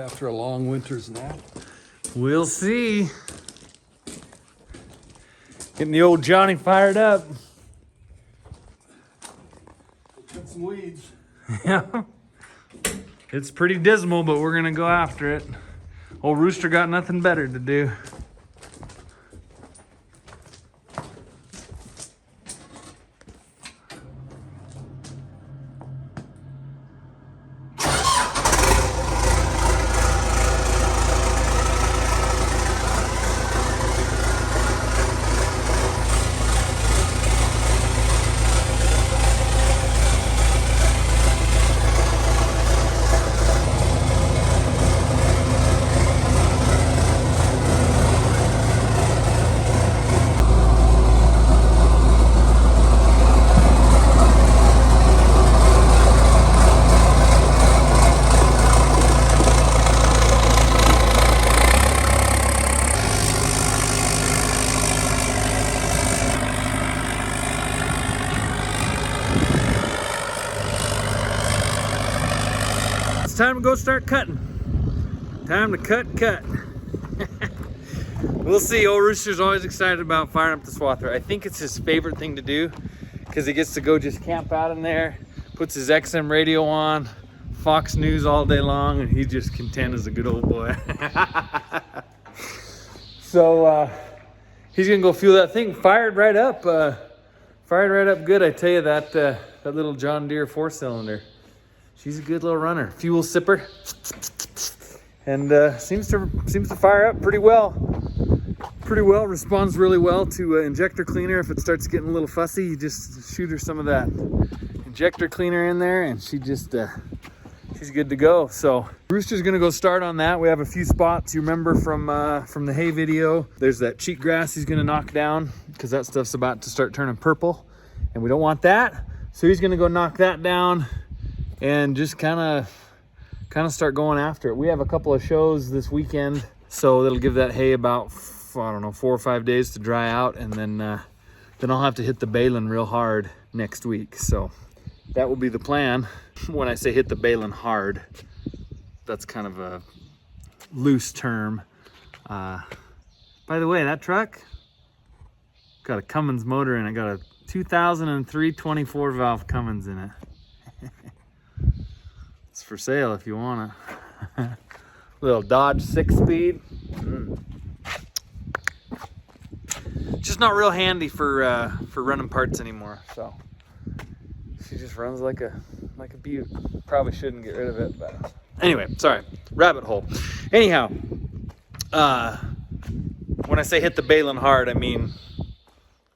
after a long winter's nap. We'll see. Getting the old Johnny fired up. Cut some weeds. Yeah. It's pretty dismal, but we're gonna go after it. Old Rooster got nothing better to do. It's time to go start cutting. Time to cut. We'll see. Old Rooster's always excited about firing up the swather. I think it's his favorite thing to do because he gets to go just camp out in there, puts his XM radio on, Fox News all day long, and he's just content as a good old boy. So he's gonna go fuel that thing. Fired right up good. I tell you, that little John Deere 4-cylinder. She's a good little runner, fuel sipper, and seems to fire up pretty well. Responds really well to injector cleaner. If it starts getting a little fussy, you just shoot her some of that injector cleaner in there, and she's good to go. So Rooster's gonna go start on that. We have a few spots you remember from the hay video. There's that cheat grass he's gonna knock down because that stuff's about to start turning purple, and we don't want that. So he's gonna go knock that down and just kind of start going after it. We have a couple of shows this weekend, so that'll give that hay about, I don't know, 4 or 5 days to dry out, and then I'll have to hit the baling real hard next week. So that will be the plan. When I say hit the baling hard, that's kind of a loose term. By the way, that truck got a Cummins motor in it. Got a 2003 24 valve Cummins in it. It's for sale if you want it. Little Dodge 6-speed. Just not real handy for running parts anymore. So she just runs like a beaut. Probably shouldn't get rid of it, but anyway, sorry. Rabbit hole. Anyhow, when I say hit the baling hard, I mean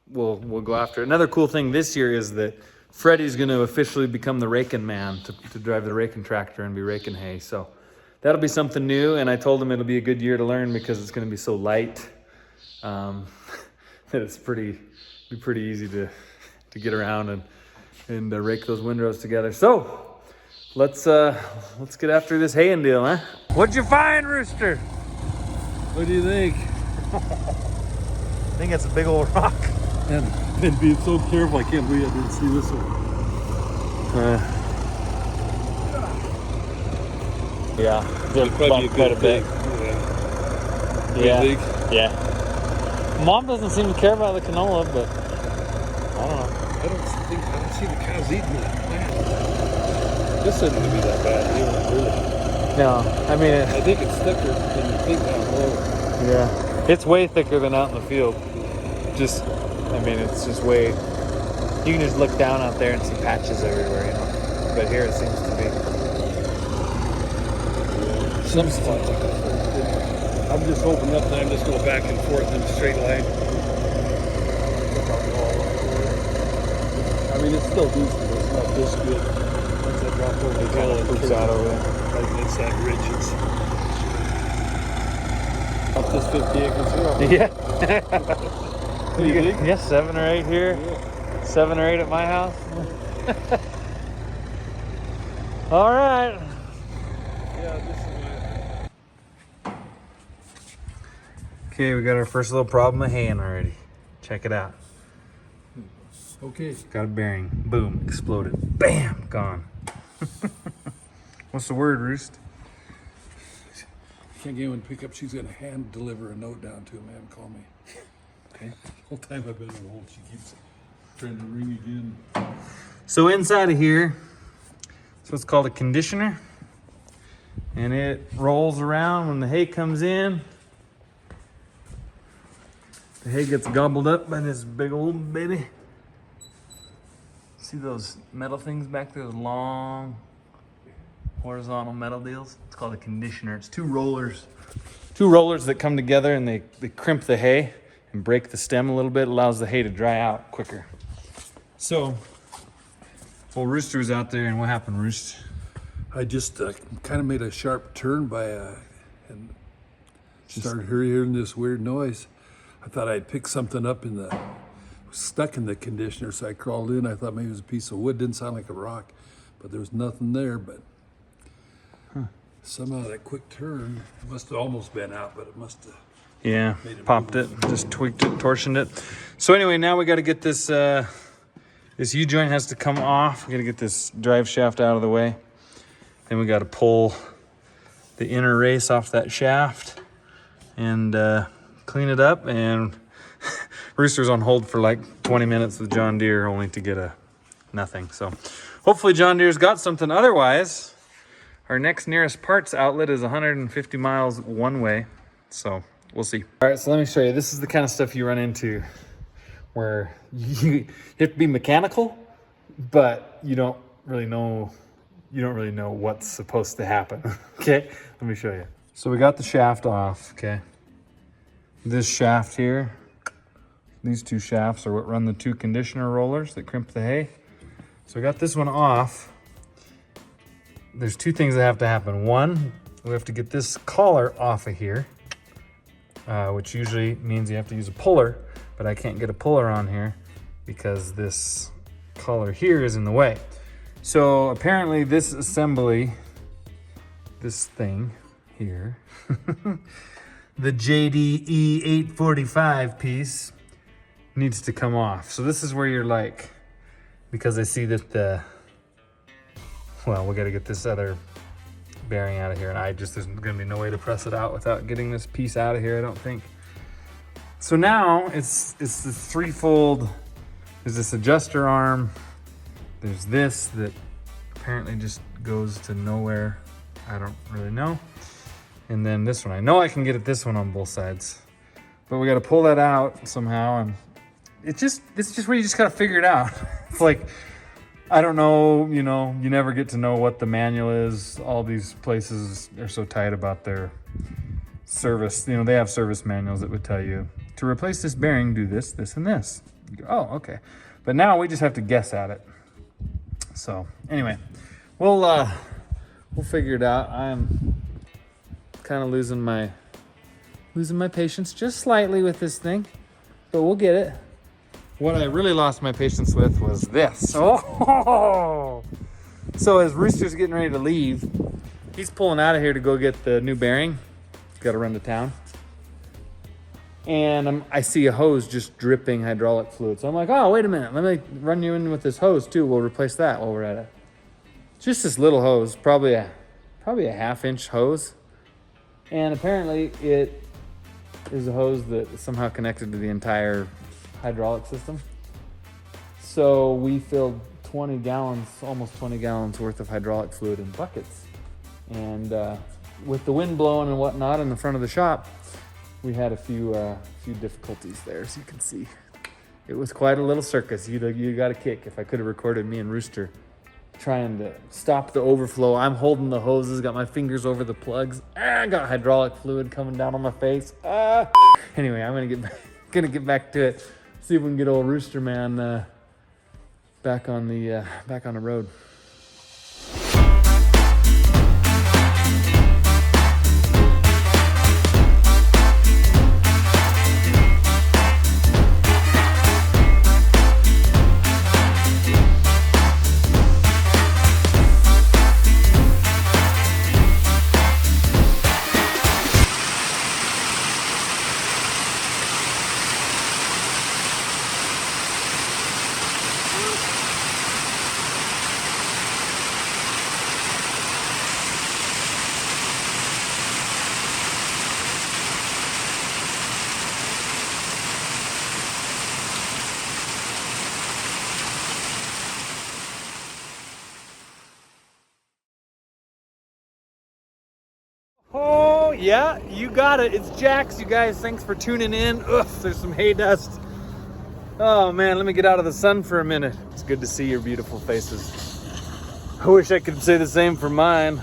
we'll go after it. Another cool thing this year is that Freddie's going to officially become the raking man to drive the raking tractor and be raking hay. So that'll be something new. And I told him it'll be a good year to learn because it's going to be so light that it's be pretty easy to get around and rake those windrows together. So let's get after this haying deal, huh? What'd you find, Rooster? What do you think? I think it's a big old rock. And being so careful, I can't believe I didn't see this one. Yeah, they're bumped quite a bit. Yeah. Mom doesn't seem to care about the canola, but I don't know. I don't see the cows eating that plant. This isn't gonna be that bad, really. No, I mean, I think it's thicker than you think down low. Yeah, it's way thicker than out in the field. It's just way. You can just look down out there and see patches everywhere, you know. But here it seems to be. Some spots like that. I'm just hoping that I'm just going back and forth in a straight line. I mean, it's still decent, but it's not this good. Once I drop over the hill, it poops out over there. Like it's that ridge. It's up this 50 acres here. Yeah. What do you think? Yeah, 7 or 8 here. Yeah. 7 or 8 at my house. All right. Yeah, this is Okay, we got our first little problem of haying already. Check it out. okay. Got a bearing. Boom, exploded. Bam, gone. What's the word, Roost? can't get anyone to pick up, she's gonna hand deliver a note down to him, and call me. Okay. The whole time I've been on hold, she keeps trying to ring again. So inside of here, it's what's called a conditioner. And it rolls around when the hay comes in. The hay gets gobbled up by this big old baby. See those metal things back there, those long horizontal metal deals? It's called a conditioner. It's two rollers that come together and they crimp the hay and break the stem a little bit. It allows the hay to dry out quicker. So, well, Rooster was out there, and what happened, Roost? I just kind of made a sharp turn and started hearing this weird noise. I thought I'd picked something up stuck in the conditioner, so I crawled in. I thought maybe it was a piece of wood. Didn't sound like a rock, but there was nothing there. But somehow that quick turn must have almost been out, but it must have. Yeah, popped it, just tweaked it, torsioned it. So anyway, now we got to get this, this U-joint has to come off. We got to get this drive shaft out of the way. Then we got to pull the inner race off that shaft and clean it up. And Rooster's on hold for like 20 minutes with John Deere only to get a nothing. So hopefully John Deere's got something. Otherwise, our next nearest parts outlet is 150 miles one way. So we'll see. All right, so let me show you. This is the kind of stuff you run into where you have to be mechanical, but you don't really know what's supposed to happen. Okay, let me show you. So we got the shaft off, okay? This shaft here, these two shafts are what run the two conditioner rollers that crimp the hay. So we got this one off. There's two things that have to happen. One, we have to get this collar off of here, which usually means you have to use a puller, but I can't get a puller on here because this collar here is in the way. So apparently this assembly, this thing here, the JDE 845 piece needs to come off. So this is where you're like, because I see that well, we got to get this other bearing out of here, and there's gonna be no way to press it out without getting this piece out of here, I don't think. So now it's this threefold. There's this adjuster arm. There's this that apparently just goes to nowhere. I don't really know. And then this one, I know I can get at this one on both sides, but we got to pull that out somehow. And it's just where you just got to figure it out. It's like, I don't know, you never get to know what the manual is. All these places are so tight about their service. They have service manuals that would tell you to replace this bearing, do this, this, and this. You go, oh, okay. But now we just have to guess at it. So anyway, we'll figure it out. I'm kind of losing my patience just slightly with this thing, but we'll get it. What I really lost my patience with was this. Oh! So as Rooster's getting ready to leave, he's pulling out of here to go get the new bearing. He's got to run to town. And I see a hose just dripping hydraulic fluid. So I'm like, oh, wait a minute. Let me run you in with this hose too. We'll replace that while we're at it. Just this little hose, probably a half-inch hose. And apparently it is a hose that is somehow connected to the entire hydraulic system. So we filled 20 gallons, almost 20 gallons worth of hydraulic fluid in buckets. And with the wind blowing and whatnot in the front of the shop, we had a few difficulties there, as you can see. It was quite a little circus. You got a kick. If I could have recorded me and Rooster trying to stop the overflow. I'm holding the hoses, got my fingers over the plugs. I got hydraulic fluid coming down on my face. Anyway, I'm gonna get back to it. See if we can get old Rooster Man back on the road. Oh, yeah, you got it. It's Jax, you guys. Thanks for tuning in. Ugh, there's some hay dust. Oh, man, let me get out of the sun for a minute. It's good to see your beautiful faces. I wish I could say the same for mine.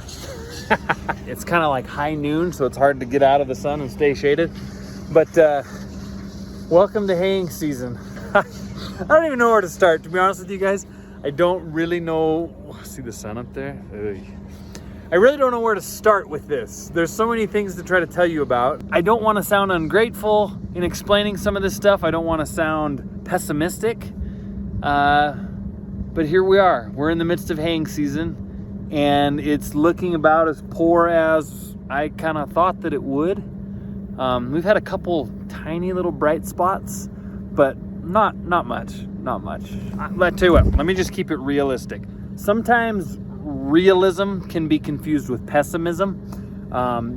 It's kind of like high noon, so it's hard to get out of the sun and stay shaded. But welcome to haying season. I don't even know where to start, to be honest with you guys. I don't really know. See the sun up there? Ugh. I really don't know where to start with this. There's so many things to try to tell you about. I don't want to sound ungrateful in explaining some of this stuff. I don't want to sound pessimistic. But here we are. We're in the midst of haying season, and it's looking about as poor as I kind of thought that it would. We've had a couple tiny little bright spots, but not much. I'll tell you what, let me just keep it realistic. Sometimes realism can be confused with pessimism.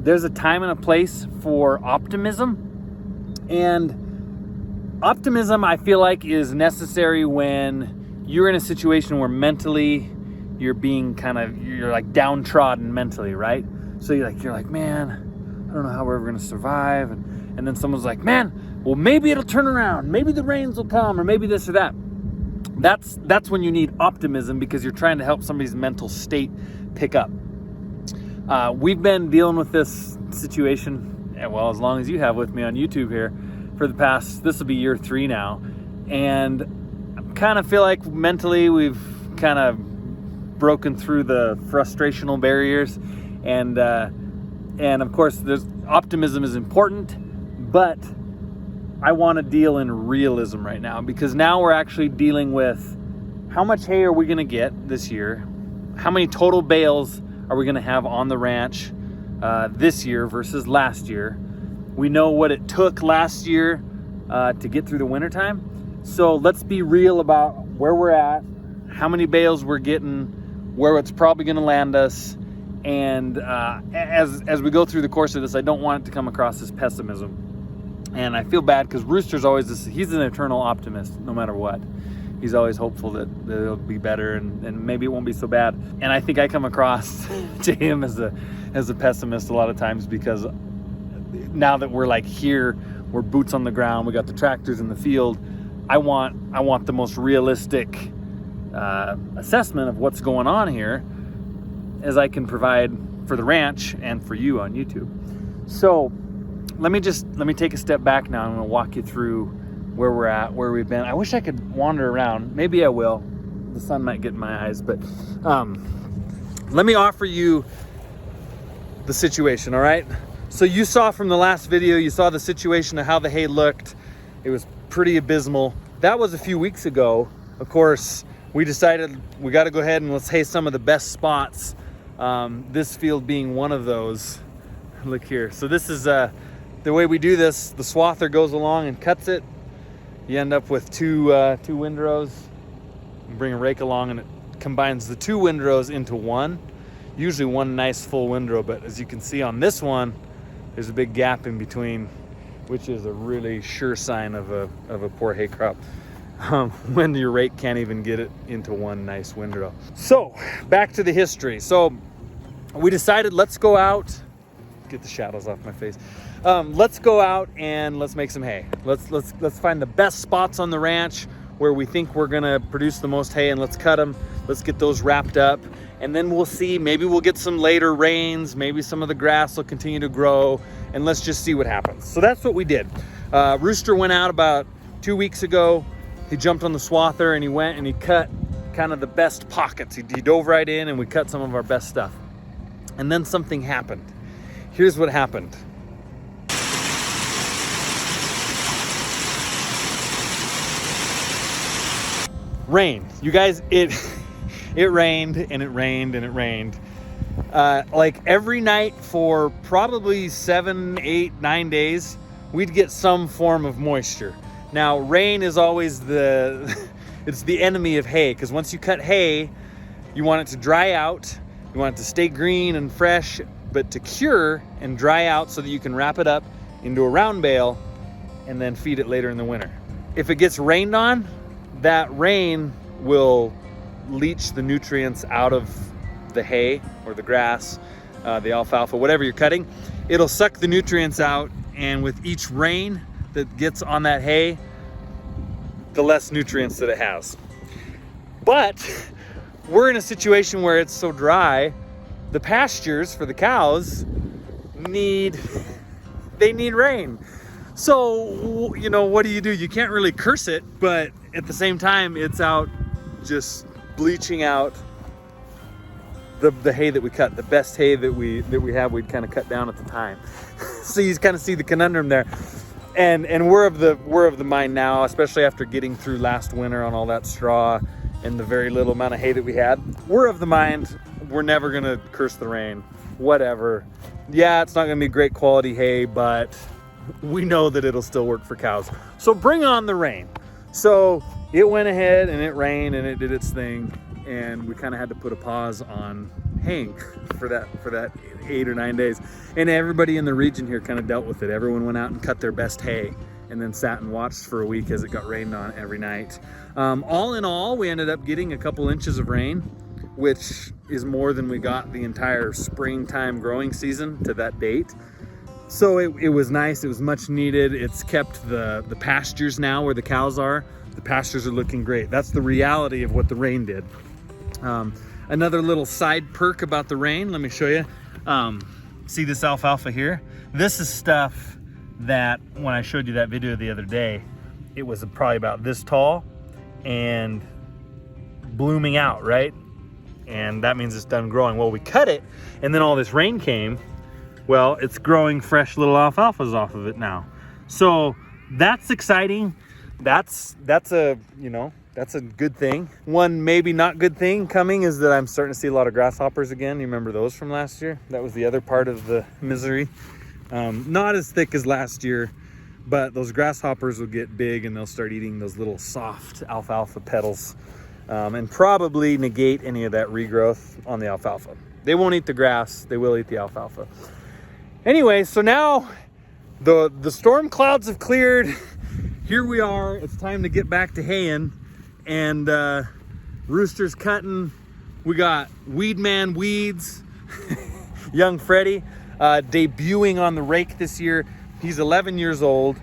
There's a time and a place for optimism, and optimism I feel like is necessary when you're in a situation where mentally you're like downtrodden mentally, right? So you're like, man, I don't know how we're ever gonna survive, and then someone's like, man, well, maybe it'll turn around, maybe the rains will come, or maybe this or that. That's when you need optimism, because you're trying to help somebody's mental state pick up. We've been dealing with this situation, well, as long as you have with me on YouTube here, for the past, this will be year 3 now, and I kind of feel like mentally we've kind of broken through the frustrational barriers, and of course there's optimism is important, but I want to deal in realism right now, because now we're actually dealing with how much hay are we going to get this year? How many total bales are we going to have on the ranch this year versus last year? We know what it took last year to get through the wintertime. So let's be real about where we're at, how many bales we're getting, where it's probably going to land us. And as we go through the course of this, I don't want it to come across as pessimism. And I feel bad because Rooster's always he's an eternal optimist no matter what. He's always hopeful that it'll be better and maybe it won't be so bad. And I think I come across to him as a pessimist a lot of times, because now that we're like here, we're boots on the ground, we got the tractors in the field, I want the most realistic assessment of what's going on here as I can provide for the ranch and for you on YouTube. So let me take a step back now. I'm going to walk you through where we're at, where we've been. I wish I could wander around. Maybe I will. The sun might get in my eyes, but let me offer you the situation, all right? So you saw from the last video, you saw the situation of how the hay looked. It was pretty abysmal. That was a few weeks ago. Of course, we decided we got to go ahead and let's hay some of the best spots. This field being one of those. Look here. So this is the way we do this. The swather goes along and cuts it. You end up with two windrows. You bring a rake along and it combines the 2 windrows into one. Usually one nice full windrow, but as you can see on this one, there's a big gap in between, which is a really sure sign of a poor hay crop. When your rake can't even get it into one nice windrow. So back to the history. So we decided, let's go out, get the shadows off my face. Let's go out and let's make some hay. Let's find the best spots on the ranch where we think we're gonna produce the most hay, and let's cut them. Let's get those wrapped up, and then we'll see. Maybe we'll get some later rains. Maybe some of the grass will continue to grow, and let's just see what happens. So that's what we did. Rooster went out about 2 weeks ago. He jumped on the swather and he went and he cut kind of the best pockets. He dove right in and we cut some of our best stuff. And then something happened. Here's what happened. Rain. You guys, it rained and it rained and it rained. Like every night for probably 7, 8, 9 days, we'd get some form of moisture. Now, rain is always it's the enemy of hay, because once you cut hay, you want it to dry out, you want it to stay green and fresh, but to cure and dry out so that you can wrap it up into a round bale and then feed it later in the winter. If it gets rained on, that rain will leach the nutrients out of the hay or the grass, the alfalfa, whatever you're cutting. It'll suck the nutrients out, and with each rain that gets on that hay, the less nutrients that it has. But we're in a situation where it's so dry, the pastures for the cows need rain. So, you know, what do? You can't really curse it, but at the same time, it's out just bleaching out the hay that we cut, the best hay that we have. We'd kind of cut down at the time. So you kind of see the conundrum there. And we're of the mind now, especially after getting through last winter on all that straw and the very little amount of hay that we had. We're of the mind we're never gonna curse the rain. Whatever. Yeah, it's not gonna be great quality hay, but we know that it'll still work for cows. So bring on the rain. So it went ahead and it rained and it did its thing, and we kind of had to put a pause on haying for that 8 or 9 days. And everybody in the region here kind of dealt with it. Everyone went out and cut their best hay and then sat and watched for a week as it got rained on every night. All in all, we ended up getting a couple inches of rain, which is more than we got the entire springtime growing season to that date. So it was nice. It was much needed. It's kept the pastures now where the cows are. The pastures are looking great. That's the reality of what the rain did. Another little side perk about the rain, let me show you. See this alfalfa here? This is stuff that when I showed you that video the other day, it was probably about this tall and blooming out, right? And that means it's done growing. Well, we cut it and then all this rain came. Well, it's growing fresh little alfalfas off of it now. So that's exciting. That's a good thing. One maybe not good thing coming is that I'm starting to see a lot of grasshoppers again. You remember those from last year? That was the other part of the misery. Not as thick as last year, but those grasshoppers will get big and they'll start eating those little soft alfalfa petals, and probably negate any of that regrowth on the alfalfa. They won't eat the grass, they will eat the alfalfa. Anyway, so now the storm clouds have cleared. Here we are. It's time to get back to haying, and Rooster's cutting. We got Weed Man Weeds, young Freddie, debuting on the rake this year. He's 11 years old,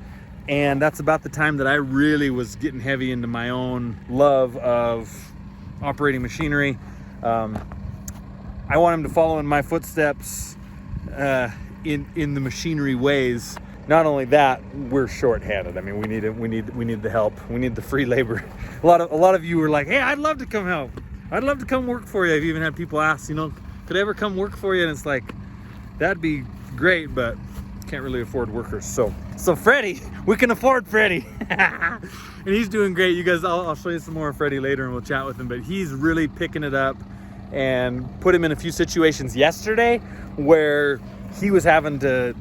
and that's about the time that I really was getting heavy into my own love of operating machinery. I want him to follow in my footsteps in the machinery ways. Not only that, we're short-handed. I mean, we need the help. We need the free labor. A lot of you were like, "Hey, I'd love to come help. I'd love to come work for you." I've even had people ask, could I ever come work for you? And it's like, that'd be great, but can't really afford workers. So Freddie, we can afford Freddie. And he's doing great. You guys, I'll show you some more of Freddie later and we'll chat with him, but he's really picking it up, and put him in a few situations yesterday where he was having to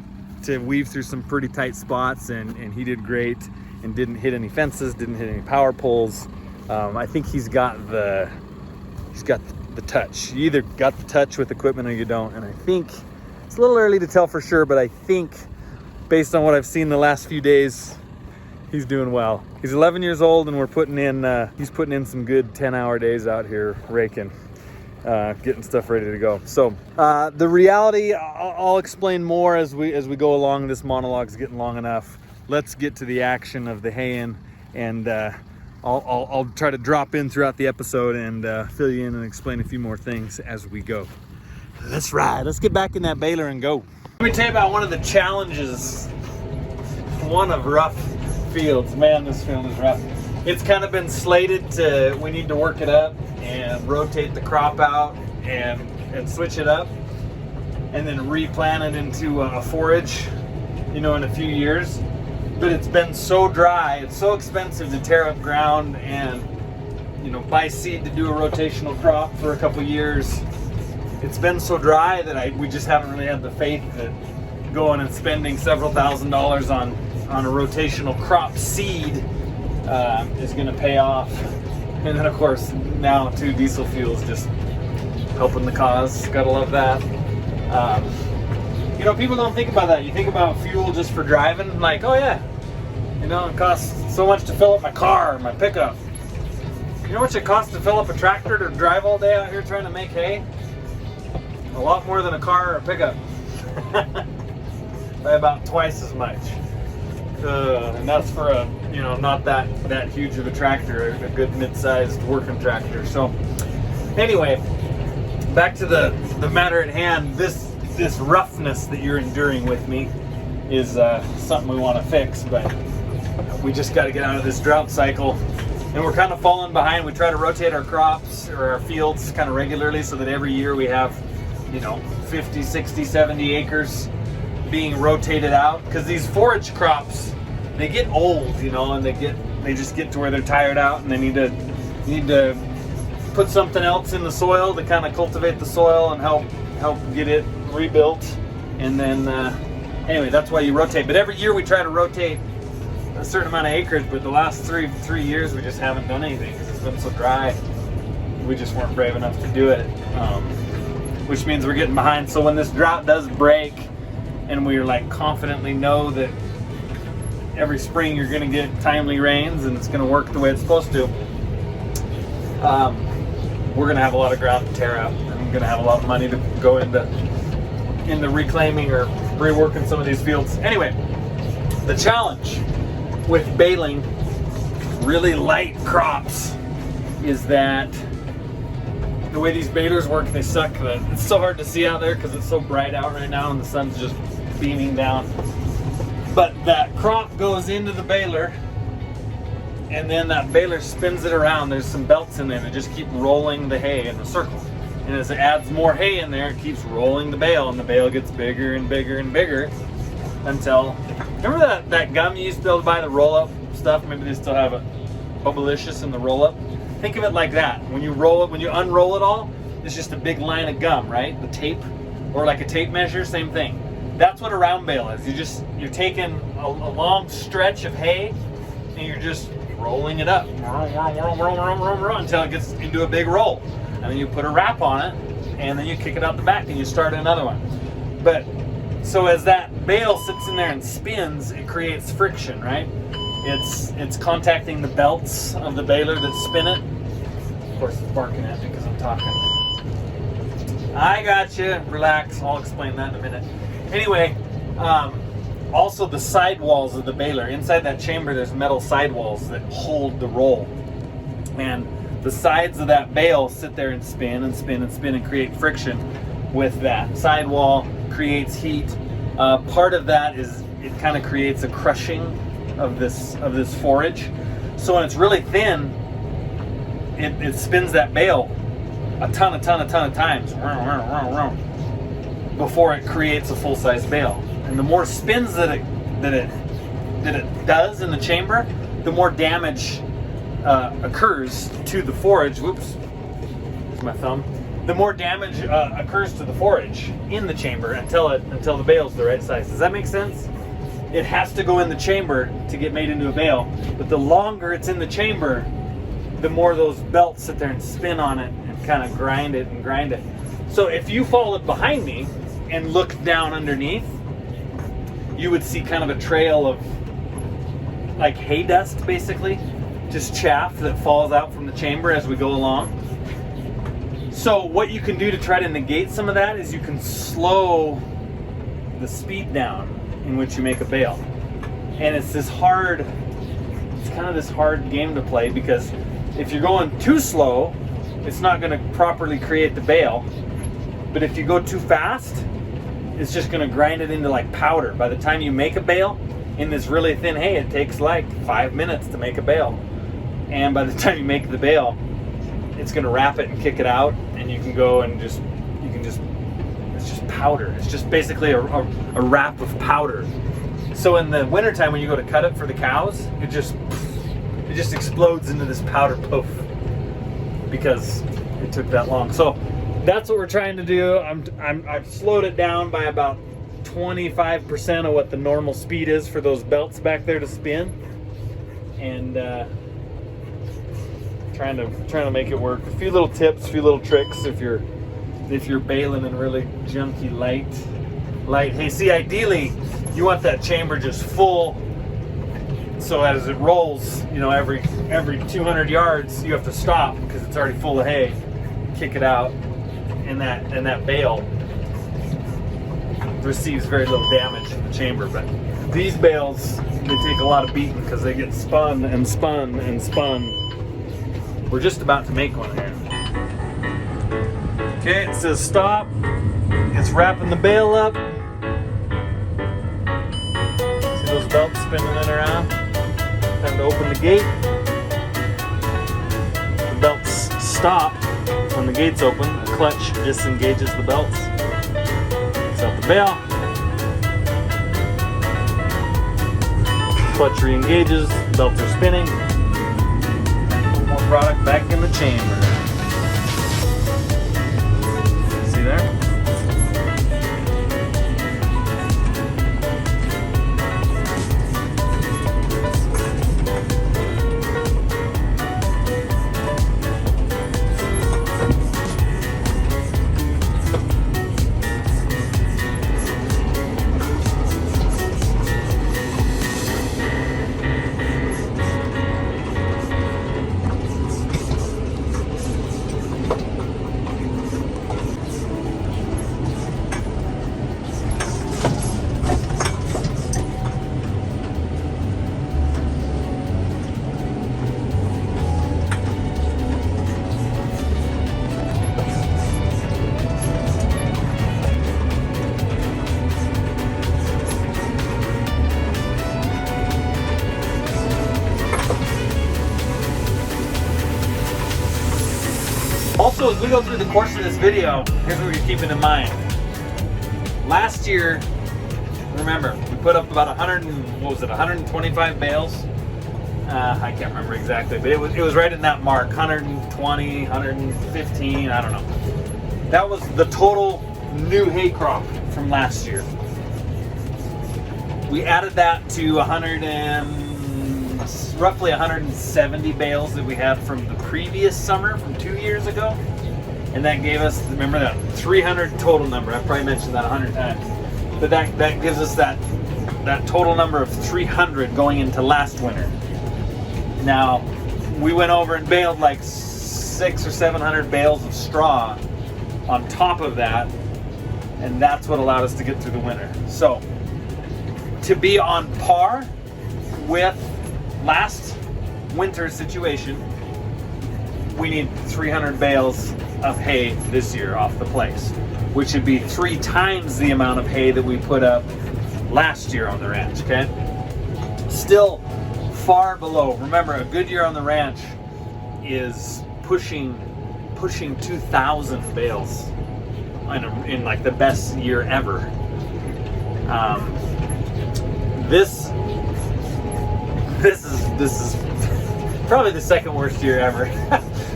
weave through some pretty tight spots, and he did great and didn't hit any fences, didn't hit any power poles. I think he's got the touch. You either got the touch with equipment or you don't, and I think it's a little early to tell for sure, but I think based on what I've seen the last few days, he's doing well. He's 11 years old, and he's putting in some good 10-hour days out here raking, getting stuff ready to go. So the reality, I'll explain more as we go along. This monologue's getting long enough. Let's get to the action of the haying, and I'll try to drop in throughout the episode and fill you in and explain a few more things as we go. Let's ride. Let's get back in that baler and go. Let me tell you about one of the challenges. One of rough fields. Man, this field is rough. It's kind of been slated to, we need to work it up and rotate the crop out and switch it up, and then replant it into a forage, in a few years. But it's been so dry, it's so expensive to tear up ground and buy seed to do a rotational crop for a couple years. It's been so dry that we just haven't really had the faith that going and spending several $1,000s on a rotational crop seed is going to pay off. And then of course now too, diesel fuel is just helping the cause. Gotta love that. People don't think about that. You think about fuel just for driving, like, oh yeah, it costs so much to fill up my car, my pickup. You know how much it costs to fill up a tractor to drive all day out here trying to make hay? a lot more than a car or a pickup. By about twice as much. And that's for a, you know, not that huge of a tractor, a good mid-sized working tractor. So anyway, back to the matter at hand. This roughness that you're enduring with me is something we want to fix, but we just got to get out of this drought cycle. And we're kind of falling behind. We try to rotate our crops or our fields kind of regularly so that every year we have, you know, 50, 60, 70 acres being rotated out, because these forage crops, they get old, you know, and they just get to where they're tired out, and they need to put something else in the soil to kind of cultivate the soil and help get it rebuilt. And then anyway, that's why you rotate. But every year we try to rotate a certain amount of acres, but the last three years we just haven't done anything because it's been so dry. We just weren't brave enough to do it, which means we're getting behind. So when this drought does break, and we're like confidently know that every spring you're going to get timely rains and it's going to work the way it's supposed to, we're going to have a lot of ground to tear out. I'm going to have a lot of money to go into reclaiming or reworking some of these fields. Anyway, the challenge with baling really light crops is that the way these balers work, they suck. It's so hard to see out there because it's so bright out right now and the sun's just beaming down. But that crop goes into the baler, and then that baler spins it around. There's some belts in there that just keep rolling the hay in a circle. And as it adds more hay in there, it keeps rolling the bale, and the bale gets bigger and bigger and bigger until, remember that gum you used to be able to buy, the roll-up stuff? Maybe they still have it, Bubblicious in the roll-up. Think of it like that. When you roll it, when you unroll it all, it's just a big line of gum, right? The tape, or like a tape measure, same thing. That's what a round bale is. You're taking a long stretch of hay and you're just rolling it up until it gets into a big roll. And then you put a wrap on it, and then you kick it out the back and you start another one. But so as that bale sits in there and spins, it creates friction, right? It's contacting the belts of the baler that spin it. Of course, it's barking at me because I'm talking. I got you. Relax. I'll explain that in a minute. Anyway, also the sidewalls of the baler. Inside that chamber, there's metal sidewalls that hold the roll. And the sides of that bale sit there and spin and spin and spin and create friction with that. Sidewall creates heat. Part of that is it kind of creates a crushing of this forage. So when it's really thin, it spins that bale a ton of times before it creates a full-size bale. And the more spins that it does in the chamber, the more damage occurs to the forage. Whoops, there's my thumb. The more damage occurs to the forage in the chamber until the bale's the right size. Does that make sense? It has to go in the chamber to get made into a bale, but the longer it's in the chamber, the more those belts sit there and spin on it and kind of grind it. So if you followed behind me and looked down underneath, you would see kind of a trail of like hay dust, basically, just chaff that falls out from the chamber as we go along. So what you can do to try to negate some of that is you can slow the speed down in which you make a bale. And it's kind of this hard game to play, because if you're going too slow, it's not going to properly create the bale. But if you go too fast, it's just going to grind it into like powder. By the time you make a bale in this really thin hay, it takes like 5 minutes to make a bale. And by the time you make the bale, it's going to wrap it and kick it out, and you can go and it's just powder. It's just basically a wrap of powder. So in the wintertime, when you go to cut it for the cows, it just explodes into this powder poof because it took that long. So that's what we're trying to do. I've slowed it down by about 25% of what the normal speed is for those belts back there to spin, and trying to make it work. A few little tips, a few little tricks if you're baling in really junky light hay. See, ideally you want that chamber just full, so as it rolls, you know, every 200 yards you have to stop because it's already full of hay, kick it out, and that bale receives very little damage in the chamber. But these bales, they take a lot of beating because they get spun and spun and spun. We're just about to make one here. Okay, it says stop. It's wrapping the bale up. See those belts spinning in and around? Time to open the gate. The belts stop when the gate's open. The clutch disengages the belts. Takes out the bale. Clutch re-engages. Belts are spinning. More product back in the chamber. See there? Also, as we go through the course of this video, here's what you're keeping in mind. Last year, remember, we put up about 125 bales? I can't remember exactly, but it was right in that mark, 120, 115, I don't know. That was the total new hay crop from last year. We added that to roughly 170 bales that we had from the previous summer, from 2 years ago. And that gave us, remember that 300 total number. I've probably mentioned that 100 times. But that gives us that total number of 300 going into last winter. Now, we went over and baled like 600 or 700 bales of straw on top of that. And that's what allowed us to get through the winter. So, to be on par with last winter's situation, we need 300 bales of hay this year off the place, which would be 3 times the amount of hay that we put up last year on the ranch, okay? Still far below. Remember, a good year on the ranch is pushing 2,000 bales in like the best year ever. This is probably the second worst year ever.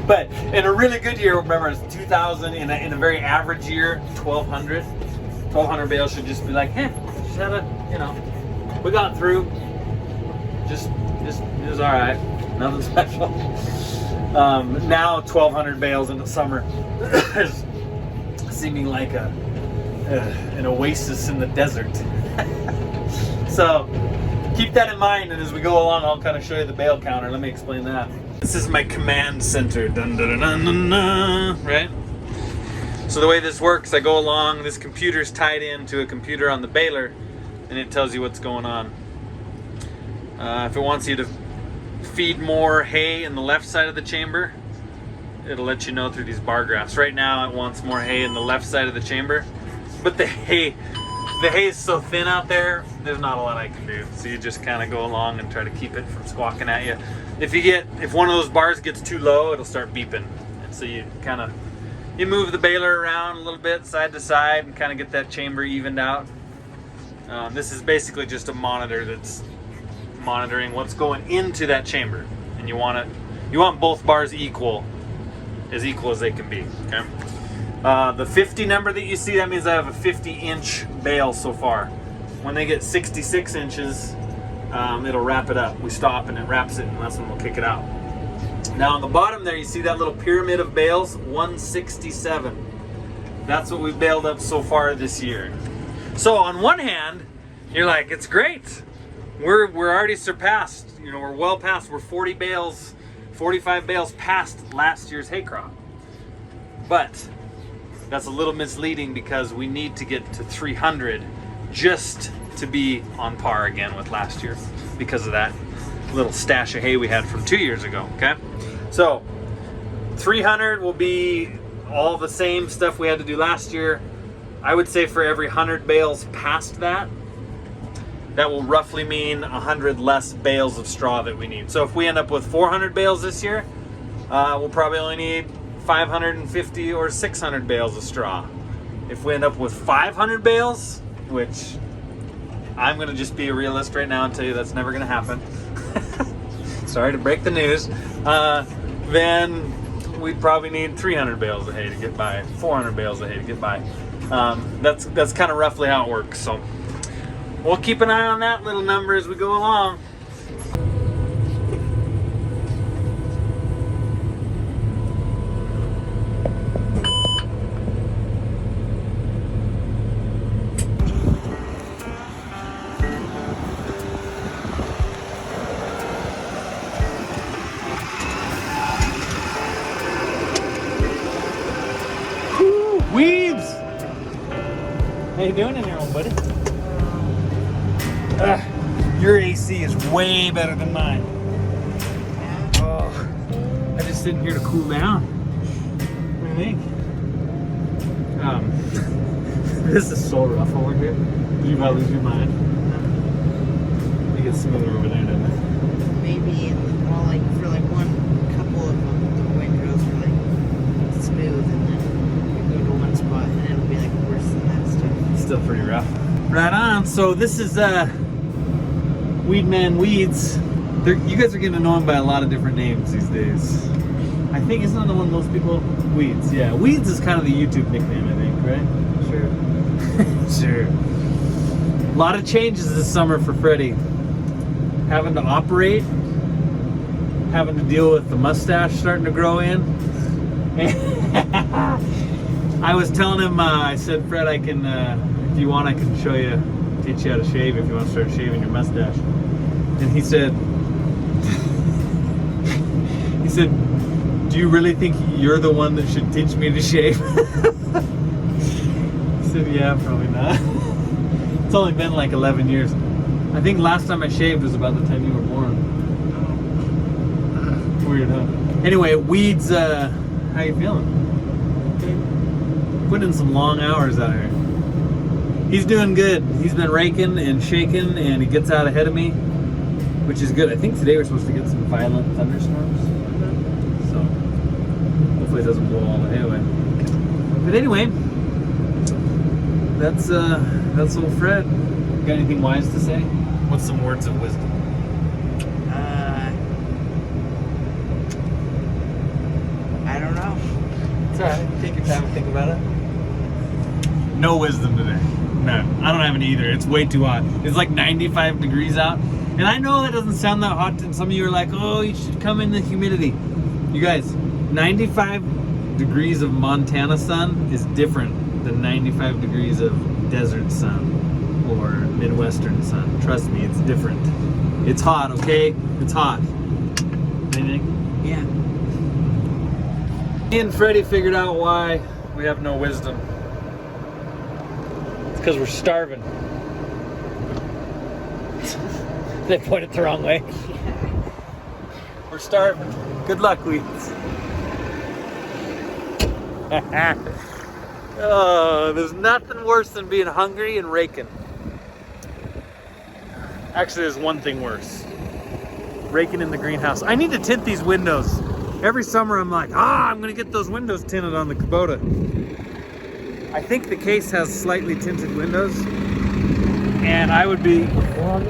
But in a really good year, remember, it's 2,000. In a very average year, 1,200. 1,200 bales should just be like, just had a, we got through. Just it was all right. Nothing special. Now 1,200 bales in the summer is seeming like an oasis in the desert. So keep that in mind, and as we go along, I'll kind of show you the bale counter. Let me explain that. This is my command center, dun, dun, dun, dun, dun, right? So the way this works, I go along, this computer's tied into a computer on the baler, and it tells you what's going on. If it wants you to feed more hay in the left side of the chamber, it'll let you know through these bar graphs. Right now, it wants more hay in the left side of the chamber, but the hay is so thin out there, there's not a lot I can do. So you just kind of go along and try to keep it from squawking at you. If one of those bars gets too low, it'll start beeping. And so you move the baler around a little bit side to side and kind of get that chamber evened out. This is basically just a monitor that's monitoring what's going into that chamber. And you want both bars equal as they can be, okay? The 50 number that you see, that means I have a 50-inch bale so far. When they get 66 inches, it'll wrap it up. We stop and it wraps it, and that's when we'll kick it out. Now on the bottom there, you see that little pyramid of bales, 167. That's what we've baled up so far this year. So on one hand, you're like, it's great. We're already surpassed. We're well past. We're 45 bales past last year's hay crop. But that's a little misleading because we need to get to 300 just to be on par again with last year because of that little stash of hay we had from 2 years ago, okay? So 300 will be all the same stuff we had to do last year. I would say for every 100 bales past that, that will roughly mean 100 less bales of straw that we need. So if we end up with 400 bales this year, we'll probably only need 550 or 600 bales of straw. If we end up with 500 bales, which I'm gonna just be a realist right now and tell you that's never gonna happen. Sorry to break the news. Then we'd probably need 300 bales of hay to get by, 400 bales of hay to get by. That's kind of roughly how it works. So we'll keep an eye on that little number as we go along. Weeds! How you doing in there, old buddy? Your AC is way better than mine. Oh, I'm just sitting here to cool down. What do you think? This is so rough over here. Did you about lose your mind? You get smoother over there, doesn't it? Maybe, well, like for like one couple of them, the windrows are like smooth, and then you go to one spot and it'll be like worse than that stuff. Still pretty rough. Right on. So this is Weedman Weeds. You guys are getting to know him by a lot of different names these days. I think it's not the one most people. Weeds. Yeah, Weeds is kind of the YouTube nickname, I think, right? Sure. Sure. A lot of changes this summer for Freddie. Having to operate, having to deal with the mustache starting to grow in. I was telling him, I said, Fred, I can, if you want, I can show you, teach you how to shave if you want to start shaving your mustache. And he said, do you really think you're the one that should teach me to shave? I said, yeah, probably not. It's only been like 11 years. I think last time I shaved was about the time you were born. Weird, huh? Anyway, Weeds, how you feeling? Put in some long hours out here. He's doing good. He's been raking and shaking, and he gets out ahead of me, which is good. I think today we're supposed to get some violent thunderstorms, so hopefully it doesn't blow all the hay away. But anyway, that's old Fred. Got anything wise to say? What's some words of wisdom? I don't know. It's alright. Take your time and think about it. No wisdom today. No, I don't have any either. It's way too hot. It's like 95 degrees out. And I know that doesn't sound that hot, and some of you are like, oh, you should come in the humidity. You guys, 95 degrees of Montana sun is different than 95 degrees of desert sun or Midwestern sun. Trust me, it's different. It's hot, okay? It's hot. Anything? Yeah. Me and Freddie figured out why we have no wisdom. It's because we're starving. They pointed the wrong way. We're starving. Good luck, Weeds. Oh, there's nothing worse than being hungry and raking. Actually, there's one thing worse. Raking in the greenhouse. I need to tint these windows. Every summer I'm like, I'm gonna get those windows tinted on the Kubota. I think the case has slightly tinted windows, and I would be thrilled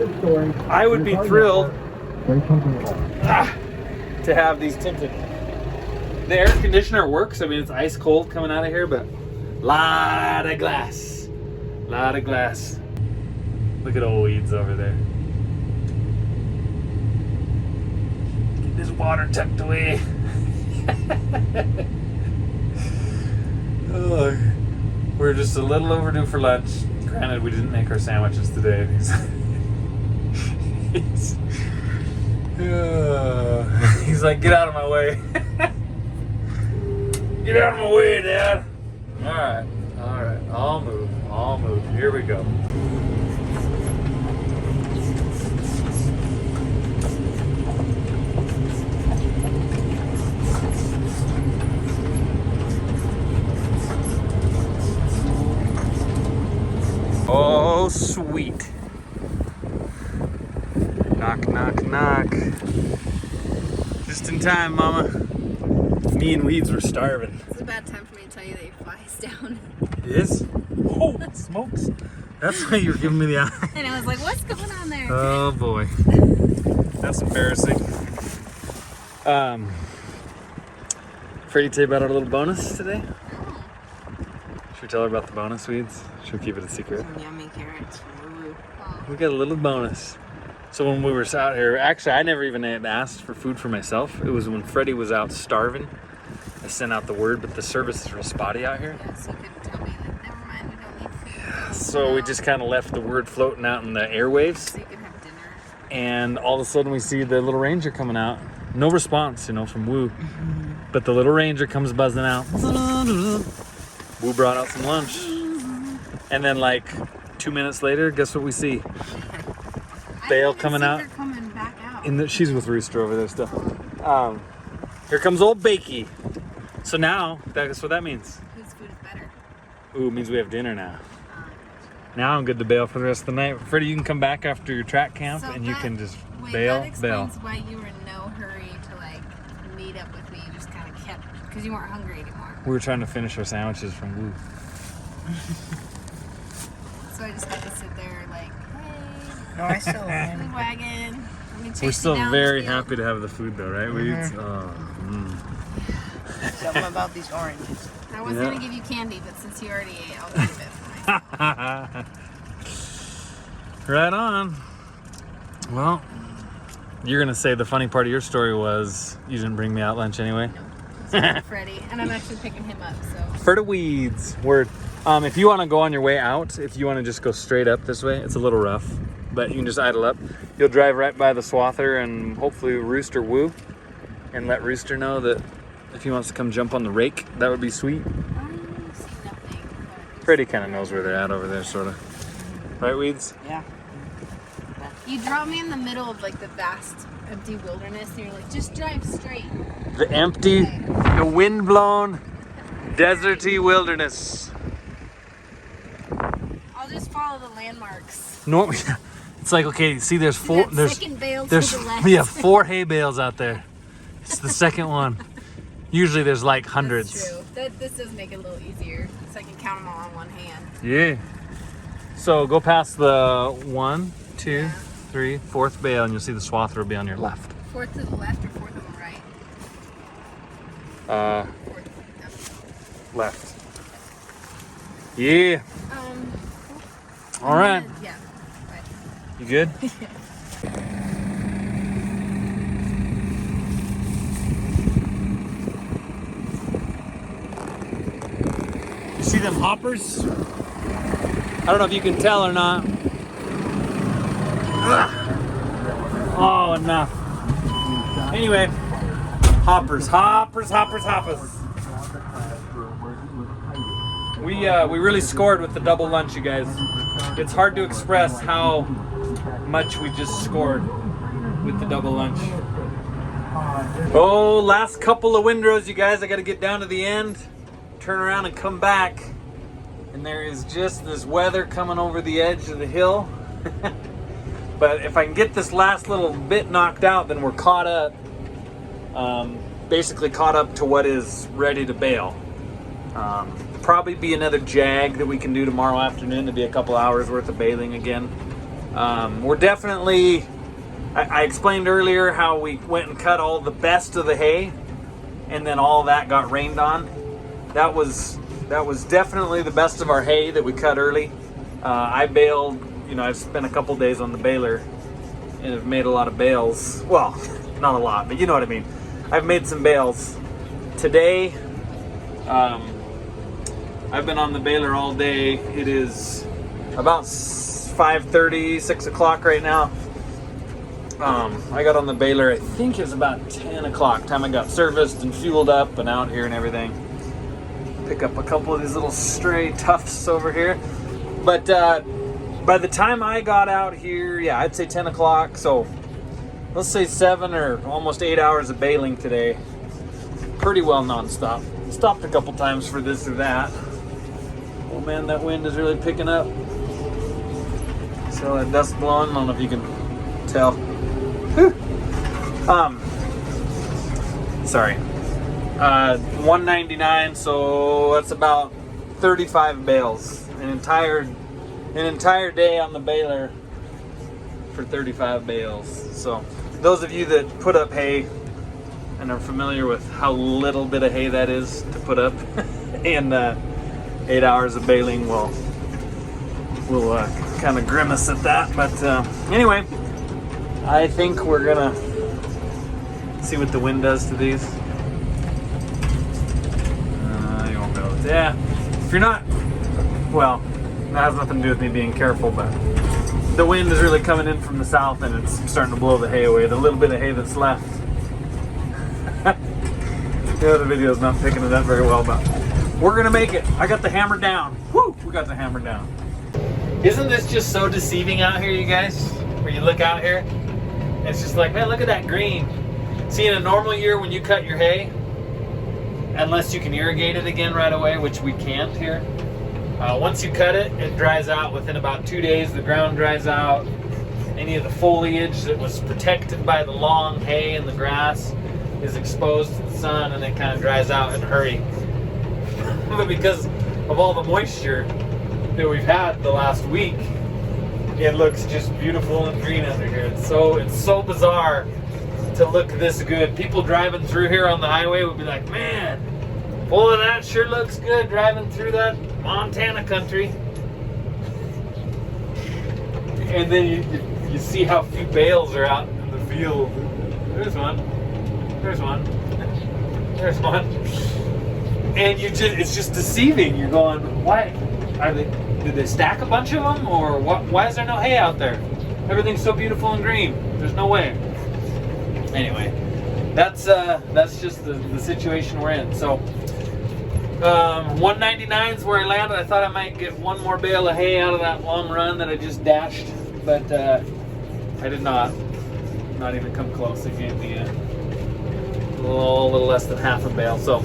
to have these tinted. The air conditioner works. I mean, it's ice cold coming out of here, but lot of glass. Look at old Weeds over there. Getting his water tucked away. Oh, we're just a little overdue for lunch. Granted, we didn't make our sandwiches today. He's like, get out of my way. Get out of my way, Dad. All right. I'll move. Here we go. Knock, knock, knock. Just in time, Mama. Me and Weeds were starving. It's a bad time for me to tell you that your fly's down. It is? Oh, smokes. That's why you were giving me the eye. And I was like, what's going on there? Oh boy. That's embarrassing. Freddie tell you about our little bonus today? Should we tell her about the bonus, Weeds? Should we keep it a secret? Some yummy carrots from Woo. We got a little bonus. So when we were out here, actually I never even had asked for food for myself. It was when Freddie was out starving. I sent out the word, but the service is real spotty out here. Yeah, so you couldn't tell me, like, never mind, we don't need food. So we just kind of left the word floating out in the airwaves. So you can have dinner. And all of a sudden we see the little ranger coming out. No response, you know, from Woo. But the little ranger comes buzzing out. Woo brought out some lunch. And then like 2 minutes later, guess what we see? Bale coming out. Her coming back out. She's with Rooster over there still. Here comes old Bakey. So now, that's what that means. Whose food is better? Ooh, it means we have dinner now. Now I'm good to bail for the rest of the night. Freddie, you can come back after your track camp So and you that- can just Wait, bail, that bail. explains why you were in no hurry to like meet up with me. You just kind of kept, because you weren't hungry anymore. We were trying to finish our sandwiches from Woo. So I just had to sit there like, hey, No, I still am. food wagon. Let me chase We're you still down very the field. happy to have the food though, right, Weeds? Something about these oranges. I was Yeah. gonna give you candy, but since you already ate, I'll keep it for myself. Right on. Well, you're gonna say the funny part of your story was you didn't bring me out lunch anyway. So Freddie, and I'm actually picking him up. So For the Weeds, word. If you want to go on your way out, if you want to just go straight up this way, it's a little rough, but you can just idle up. You'll drive right by the swather and hopefully Rooster Woo, and let Rooster know that if he wants to come jump on the rake, that would be sweet. I see nothing. Freddie kind of knows where they're at over there, sort of. Right, Weeds? Yeah. You dropped me in the middle of like the vast empty wilderness, and you're like, just drive straight. The empty, the wind-blown, deserty wilderness. I'll just follow the landmarks. No, it's like, okay, see, there's four. That There's second bale to there's the left. we have 4 hay bales out there. It's the second one. Usually there's like hundreds. That's true. This does make it a little easier, so I can count them all on one hand. Yeah. So go past the 1, 2, Yeah. 3, 4th bale, and you'll see the swather will be on your left. Fourth to the left or fourth to the right? Fourth. Left. Yeah. All right. Yeah. Right. You good? You see them hoppers? I don't know if you can tell or not. Oh, enough. Anyway, hoppers. We really scored with the double lunch, you guys. It's hard to express how much we just scored with the double lunch. Oh, last couple of windrows, you guys. I got to get down to the end, turn around and come back. And there is just this weather coming over the edge of the hill. But if I can get this last little bit knocked out, then we're caught up. Basically caught up to what is ready to bail. Probably be another jag that we can do tomorrow afternoon to be a couple hours worth of baling again. We're definitely, I explained earlier how we went and cut all the best of the hay and then all that got rained on. That was definitely the best of our hay that we cut early. I baled, I've spent a couple days on the baler and have made a lot of bales. Well, not a lot, but you know what I mean. I've made some bales. Today, I've been on the baler all day. It is about 5:30, 6 o'clock right now. I got on the baler, I think it was about 10 o'clock, time I got serviced and fueled up and out here and everything. Pick up a couple of these little stray tufts over here. But by the time I got out here, yeah, I'd say 10 o'clock. So let's say 7 or almost 8 hours of baling today. Pretty well nonstop. Stopped a couple times for this or that. Oh man, that wind is really picking up. So that dust blowing, I don't know if you can tell. Sorry. 199, so that's about 35 bales. An entire day on the baler for 35 bales. So those of you that put up hay and are familiar with how little bit of hay that is to put up in 8 hours of baling will kind of grimace at that. But anyway, I think we're gonna see what the wind does to these. You won't be able to. Yeah, if you're not, well, that has nothing to do with me being careful, but the wind is really coming in from the south and it's starting to blow the hay away. The little bit of hay that's left. The video's not picking it up very well, but we're gonna make it. I got the hammer down. Woo! We got the hammer down. Isn't this just so deceiving out here, you guys? Where you look out here, and it's just like, man, look at that green. See, in a normal year when you cut your hay, unless you can irrigate it again right away, which we can't here, once you cut it, it dries out within about 2 days. The ground dries out. Any of the foliage that was protected by the long hay and the grass is exposed to the sun, and it kind of dries out in a hurry. But because of all the moisture that we've had the last week, it looks just beautiful and green under here. It's so bizarre to look this good. People driving through here on the highway would be like, man, boy, that sure looks good driving through that Montana country. And then you see how few bales are out in the field. There's one. There's one. There's one. And it's just deceiving. You're going, why? Did they stack a bunch of them, or what? Why is there no hay out there? Everything's so beautiful and green. There's no way. Anyway, that's just the situation we're in. So 199 is where I landed. I thought I might get one more bale of hay out of that long run that I just dashed, but I did not. Not even come close. It gave me a little less than half a bale. So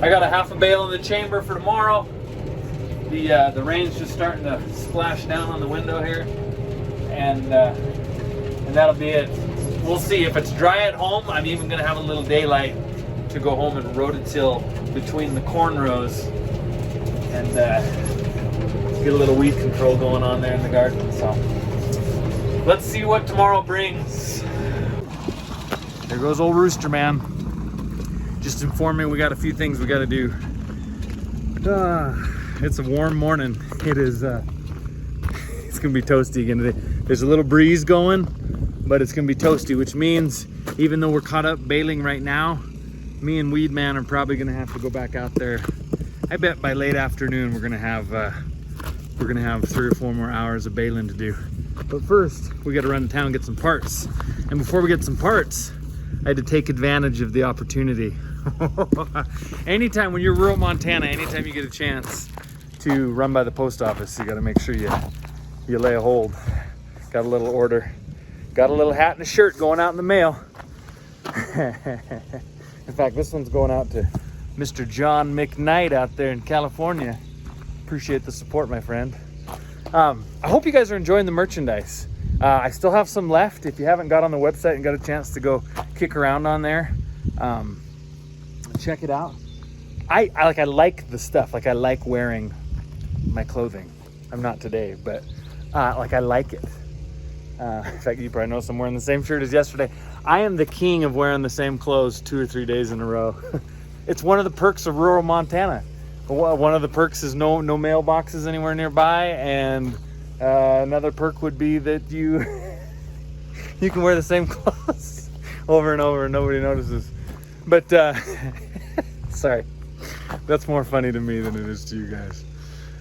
I got a half a bale in the chamber for tomorrow. The rain's just starting to splash down on the window here, and that'll be it. We'll see. If it's dry at home, I'm even gonna have a little daylight to go home and rototill between the corn rows and get a little weed control going on there in the garden. So let's see what tomorrow brings. There goes old Rooster Man. Just informed me we got a few things we got to do. It's a warm morning. It is. It's gonna be toasty again today. There's a little breeze going, but it's gonna be toasty, which means even though we're caught up baling right now, me and Weed Man are probably gonna have to go back out there. I bet by late afternoon we're gonna have 3 or 4 more hours of baling to do. But first, we got to run to town and get some parts. And before we get some parts, I had to take advantage of the opportunity. Anytime when you're rural Montana, anytime you get a chance to run by the post office, you got to make sure you lay a hold. Got a little order. Got a little hat and a shirt going out in the mail. In fact, this one's going out to Mr. John McKnight out there in California. Appreciate the support, my friend. I hope you guys are enjoying the merchandise. I still have some left. If you haven't got on the website and got a chance to go kick around on there, check it out. I like the stuff. Like, I like wearing my clothing. I'm not today, but I like it. In fact, you probably noticed I'm wearing the same shirt as yesterday. I am the king of wearing the same clothes 2 or 3 days in a row. It's one of the perks of rural Montana. One of the perks is no mailboxes anywhere nearby, and another perk would be that you can wear the same clothes over and over and nobody notices. But sorry, that's more funny to me than it is to you guys.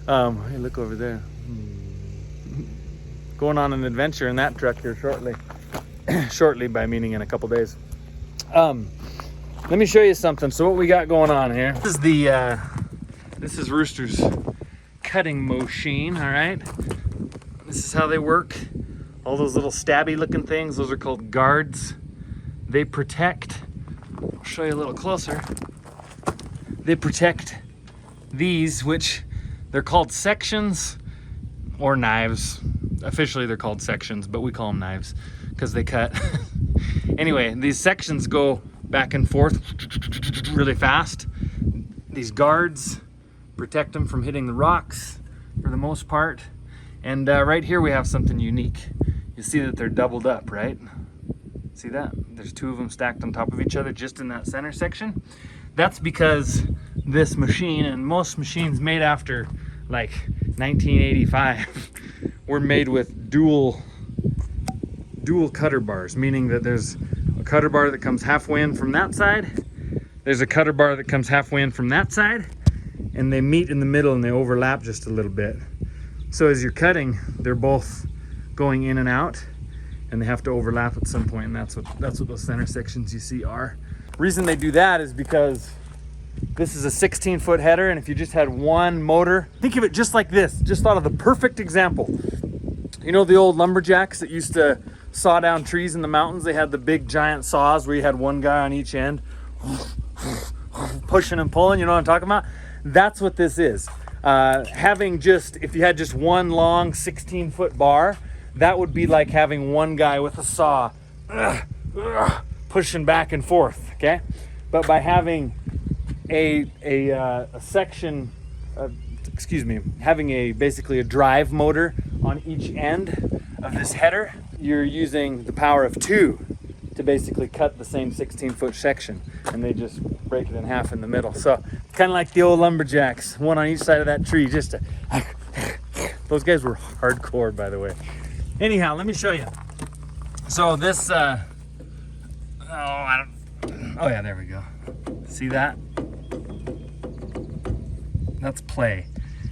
Hey, look over there. Going on an adventure in that truck here shortly. Shortly by meaning in a couple days. Let me show you something. So what we got going on here. This is Rooster's cutting machine, all right? This is how they work. All those little stabby looking things, those are called guards. They protect, I'll show you a little closer. They protect these, which they're called sections or knives. officially they're called sections, but we call them knives because they cut. Anyway, these sections go back and forth really fast. These guards protect them from hitting the rocks for the most part. And right here we have something unique. You see that they're doubled up, right? See that? There's two of them stacked on top of each other just in that center section. That's because this machine, and most machines made after like 1985 were made with dual cutter bars, meaning that there's a cutter bar that comes halfway in from that side, there's a cutter bar that comes halfway in from that side, and they meet in the middle and they overlap just a little bit. So as you're cutting, they're both going in and out, and they have to overlap at some point, and that's what those center sections you see are. Reason they do that is because this is a 16-foot header, and if you just had one motor, think of it just like this. Just thought of the perfect example. You know the old lumberjacks that used to saw down trees in the mountains? They had the big giant saws where you had one guy on each end pushing and pulling, you know what I'm talking about? That's what this is. If you had just one long 16-foot bar, that would be like having one guy with a saw pushing back and forth, okay? But by having basically a drive motor on each end of this header, you're using the power of two to basically cut the same 16-foot section, and they just break it in half in the middle. So kind of like the old lumberjacks, one on each side of that tree. Those guys were hardcore, by the way. Anyhow, let me show you. So this there we go. See that? That's play.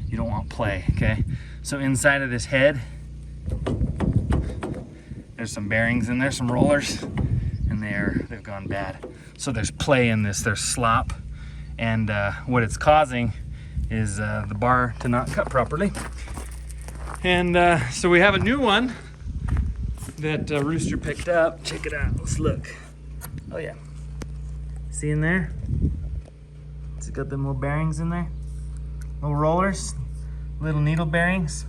You don't want play, okay? So inside of this head, there's some bearings in there, some rollers, and they've gone bad. So there's play in this, there's slop, and what it's causing is the bar to not cut properly. And so we have a new one that Rooster picked up. Check it out, let's look. Oh yeah, see in there? It's got them little bearings in there. Little rollers, little needle bearings.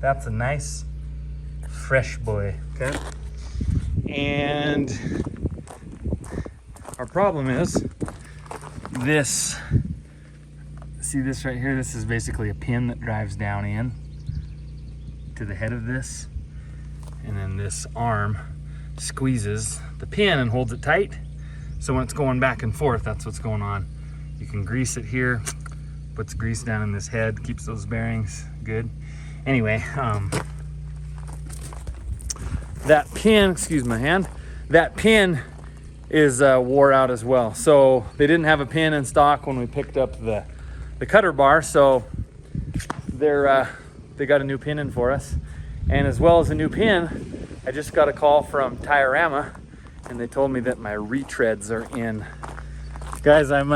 That's a nice, fresh boy, okay? And our problem is this, see this right here? This is basically a pin that drives down in to the head of this. And then this arm squeezes the pin and holds it tight. So when it's going back and forth, that's what's going on. You can grease it here, puts grease down in this head, keeps those bearings good. Anyway, that pin, excuse my hand, that pin is wore out as well. So they didn't have a pin in stock when we picked up the cutter bar, so they got a new pin in for us. And as well as a new pin, I just got a call from Tire-Rama, and they told me that my retreads are in. Guys, I'm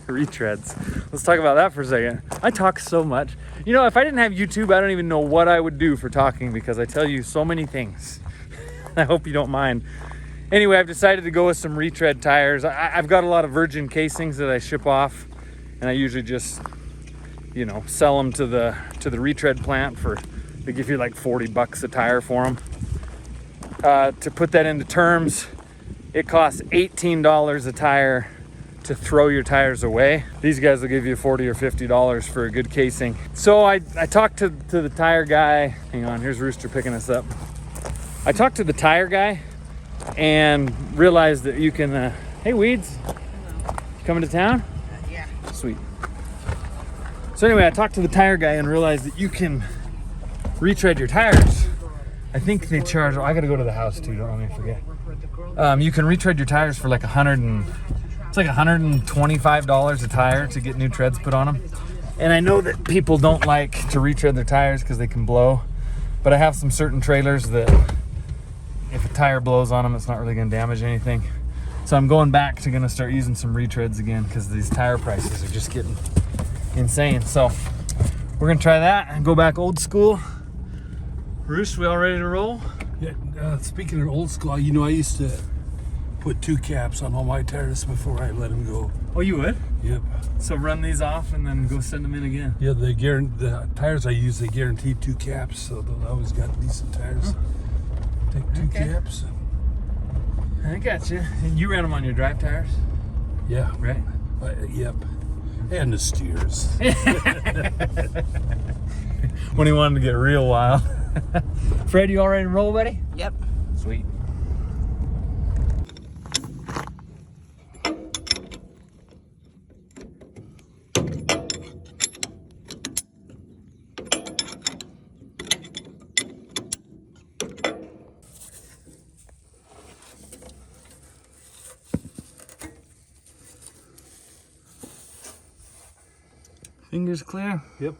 retreads. Let's talk about that for a second. I talk so much. You know, if I didn't have YouTube, I don't even know what I would do for talking, because I tell you so many things. I hope you don't mind. Anyway, I've decided to go with some retread tires. I've got a lot of virgin casings that I ship off, and I usually just, you know, sell them to the retread plant they give you like 40 bucks a tire for them. To put that into terms, it costs $18 a tire to throw your tires away. These guys will give you $40 or $50 for a good casing. So I talked to the tire guy. Hang on, here's Rooster picking us up. I talked to the tire guy and realized that you can, hey Weeds, coming to town? Yeah. Sweet. So anyway, I talked to the tire guy and realized that you can retread your tires. I think they charge, I gotta go to the house too, don't let me forget. You can retread your tires for like $125 a tire to get new treads put on them. And I know that people don't like to retread their tires because they can blow, but I have some certain trailers that if a tire blows on them, it's not really gonna damage anything. So I'm going back to gonna start using some retreads again because these tire prices are just getting insane. So we're gonna try that and go back old school. Roos, we all ready to roll? Yeah, speaking of old school, you know, I used to put 2 caps on all my tires before I let them go. Oh, you would? Yep. So run these off and then go send them in again. Yeah, the tires I use, they guarantee 2 caps, so I always got decent tires. Take 2 Okay. caps. I got you. And you ran them on your drive tires, Yeah. right? Yep. And the steers. When he wanted to get real wild. Fred, you all ready to roll, buddy? Yep. Sweet. Fingers clear. Yep.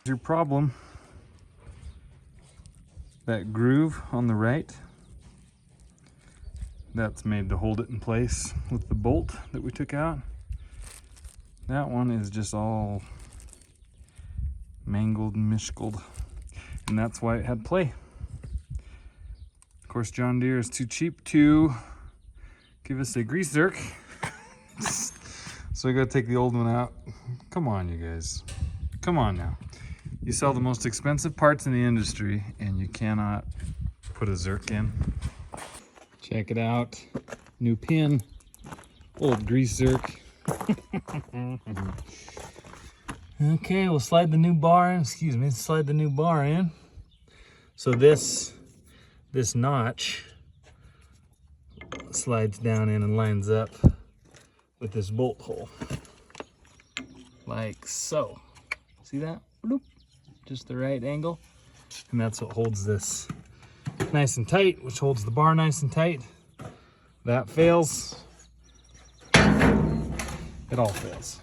Your problem, that groove on the right, that's made to hold it in place with the bolt that we took out. That one is just all mangled and mishkled, and that's why it had play. Of course, John Deere is too cheap to give us a grease zerk. So we gotta take the old one out. Come on, you guys. Come on now. You sell the most expensive parts in the industry and you cannot put a zerk in. Check it out. New pin. Old grease zerk. Okay, we'll slide the new bar in. Excuse me, slide the new bar in. So this notch slides down in and lines up with this bolt hole. Like so. See that? Bloop. Just the right angle. And that's what holds this nice and tight, which holds the bar nice and tight. That fails. It all fails.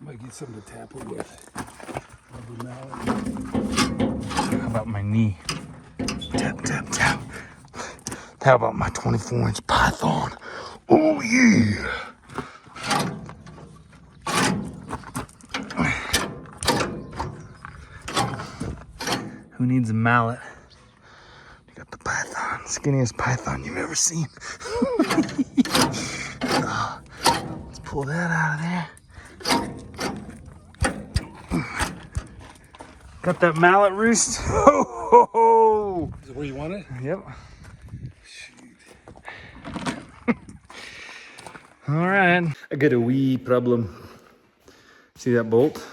Might get something to tap it with. How about my knee? Tap, tap, tap. How about my 24-inch Python? Oh yeah! Who needs a mallet? You got the Python, skinniest Python you've ever seen. Let's pull that out of there. Got that mallet roost? Ho, ho, ho. Is it where you want it? Yep. All right. I got a wee problem. See that bolt?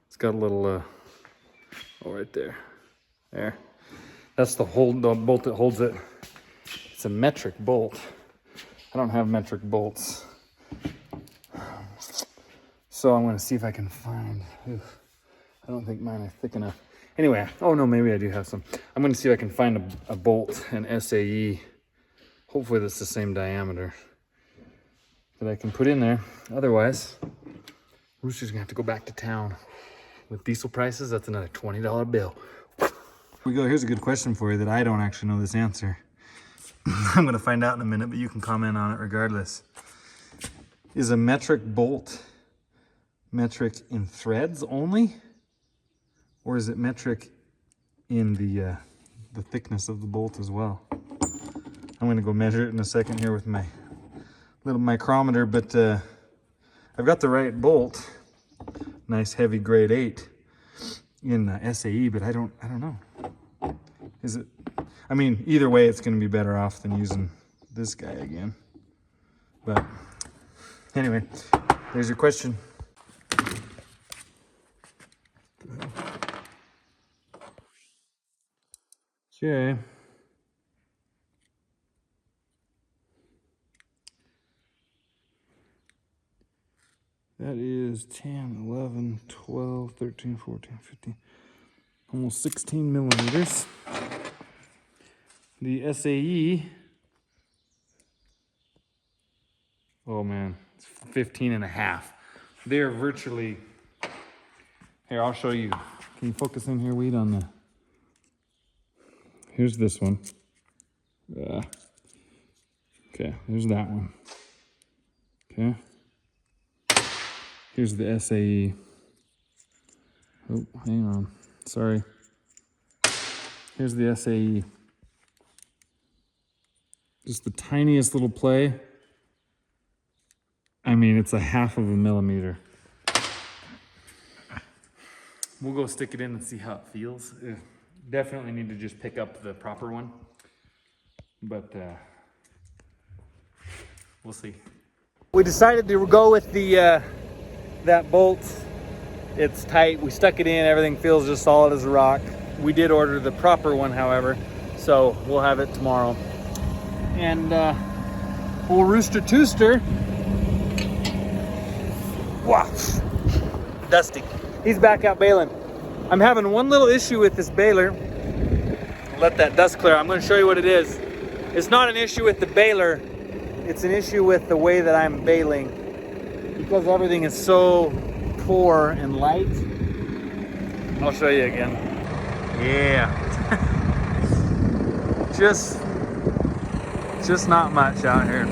It's got a little, oh, right there. There. That's the bolt that holds it. It's a metric bolt. I don't have metric bolts. So I'm gonna see if I can find, I don't think mine are thick enough. Anyway, oh no, maybe I do have some. I'm gonna see if I can find a bolt, an SAE. Hopefully that's the same diameter that I can put in there. Otherwise, Rooster's gonna have to go back to town. With diesel prices, that's another $20 bill. Here we go, here's a good question for you that I don't actually know this answer. I'm gonna find out in a minute, but you can comment on it regardless. Is a metric bolt metric in threads only? Or is it metric in the thickness of the bolt as well? I'm gonna go measure it in a second here with my little micrometer, but I've got the right bolt, nice heavy grade 8 in SAE, but I don't know. Is it? I mean, either way, it's gonna be better off than using this guy again. But anyway, there's your question. Okay. That is 10, 11, 12, 13, 14, 15, almost 16 millimeters. The SAE, oh man, it's 15 and a half. They're virtually, here, I'll show you. Can you focus in here, Weed, on the, here's this one. Okay, there's that one. Okay. Here's the SAE. Oh, hang on. Sorry. Here's the SAE. Just the tiniest little play. I mean, it's a half of a millimeter. We'll go stick it in and see how it feels. Definitely need to just pick up the proper one. But we'll see. We decided to go with the that bolt. It's tight. We stuck it in. Everything feels just solid as a rock. We did order the proper one, however, so we'll have it tomorrow. And old Rooster Tooster, wow, Dusty, he's back out baling. I'm having one little issue with this baler. Let that dust clear. I'm going to show you what it is. It's not an issue with the baler. It's an issue with the way that I'm baling, because everything is so poor and light. I'll show you again. Yeah. just not much out here.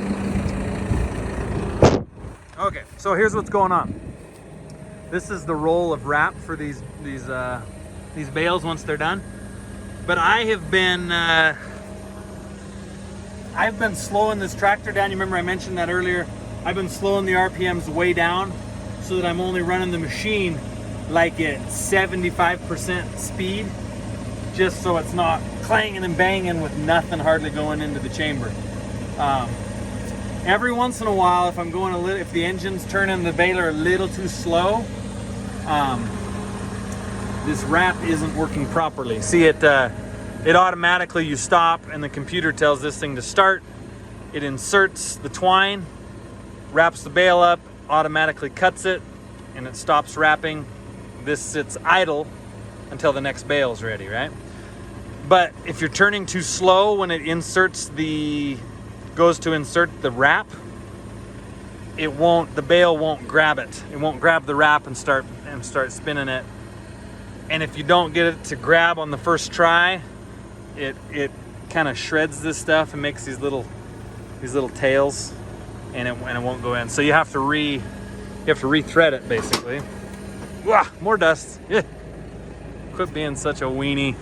Okay, so here's what's going on. This is the roll of wrap for these bales once they're done. But I've been slowing this tractor down. You remember I mentioned that earlier. I've been slowing the RPMs way down so that I'm only running the machine like at 75% speed, just so it's not clanging and banging with nothing hardly going into the chamber. Every once in a while, if I'm going if the engine's turning the baler a little too slow, this wrap isn't working properly. See, it automatically, you stop and the computer tells this thing to start. It inserts the twine, wraps the bale up, automatically cuts it, and it stops wrapping. This sits idle until the next bale is ready, right? But if you're turning too slow when it goes to insert the wrap, the bale won't grab it. It won't grab the wrap and start spinning it. And if you don't get it to grab on the first try, it kind of shreds this stuff and makes these little tails, and it won't go in. So you have to rethread it basically. Wah, more dust. Yeah. Quit being such a weenie.